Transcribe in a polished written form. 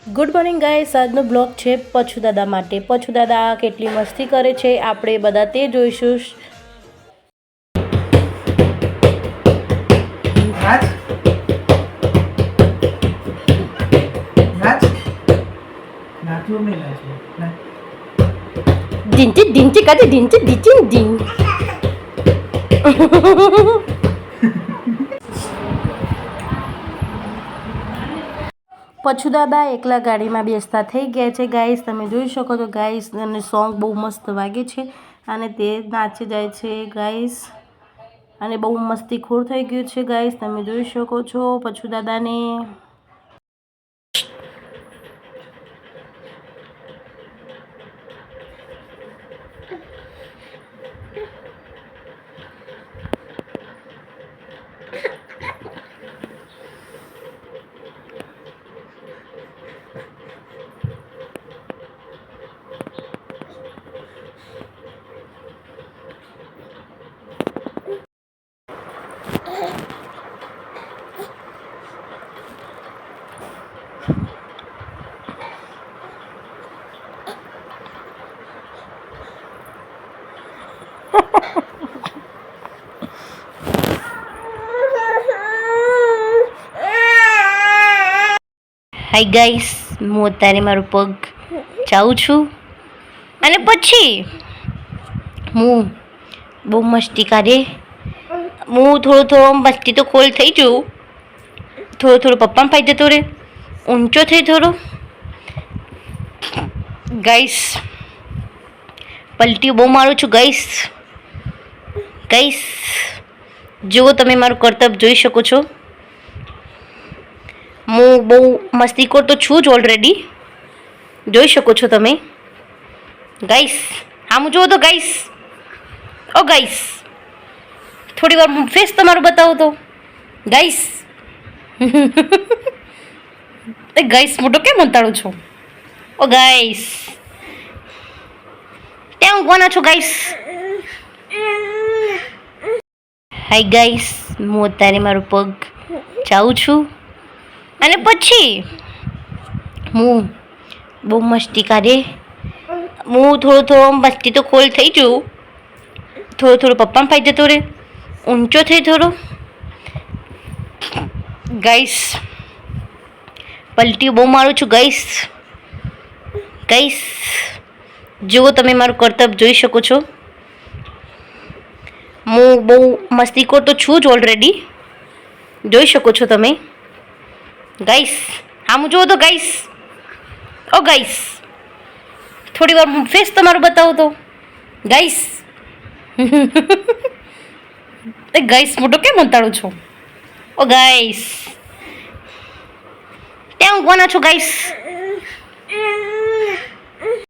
Good morning guys, આજનો blog છે પછુ દાદા માટે. પછુ દાદા કેટલી મસ્તી કરે છે આપણે બધા તે જોઈશું. ઢીંચી ઢીંચી કાઢી ઢીંચી ઢીંચી ઢીં. પછુ દાદા એકલા ગાડીમાં બેસતા થઈ ગયા છે ગાઈસ, તમે જોઈ શકો છો ગાઈસ. અને સોંગ બહુ મસ્ત વાગે છે અને તે નાચી જાય છે ગાઈસ. અને બહુ મસ્તીખોર થઈ ગયું છે ગાઈસ, તમે જોઈ શકો છો પછુ દાદાને. હાય ગાઈસ, હું અત્યારે મારો પગ ચાવું છું અને પછી હું બહુ મસ્તી કરે. હું થોડો મસ્તી તો ખોલ થઈ જઉં. થોડો પપ્પાને પાઈ જતો રે, ઊંચો થઈ થોડો ગાઈસ. પલટીઓ બહુ મારું છું ગાઈસ. જુઓ, તમે મારું કરતબ જોઈ શકો છો. હું બહુ મસ્તીખોર તો છું જ ઓલરેડી, જોઈ શકો છો તમે ગાઈસ. હા, હું જુઓ તો ગાઈસ. ઓ ગાઈસ, થોડી વાર ફેસ તમારું બતાવો તો ગાઈસ. ગાઈસ મોટો કેમ અંતાડું છું? ઓ ગાઈસ, ત્યાં ઊંઘવાના છો ગાઈસ? હાય ગાઈસ, હું અત્યારે મારો પગ ચાવું છું અને પછી હું બહુ મસ્તી કરે. હું થોડો મસ્તી તો ખોલ થઈ જઉં. થોડો પપ્પાને પાઈ જતો રે, ઊંચો થઈ થોડો ગાઈસ. પલટીઓ બહુ મારું છું ગાઈસ. જુઓ, તમે મારું કરતબ જોઈ શકો છો. હું બહુ મસ્તીખોર તો છું જ ઓલરેડી, જોઈ શકો છો તમે ગાઈસ. હા, હું જુઓ તો ગાઈસ. ઓ ગાઈસ, થોડી વાર ફેસ તમારું બતાવો તો ગાઈસ. ગાઈસ મોટો કેમ અંતાડું છું? ઓ ગાઈસ, ત્યાં ઊંઘવાના છો ગાઈસ?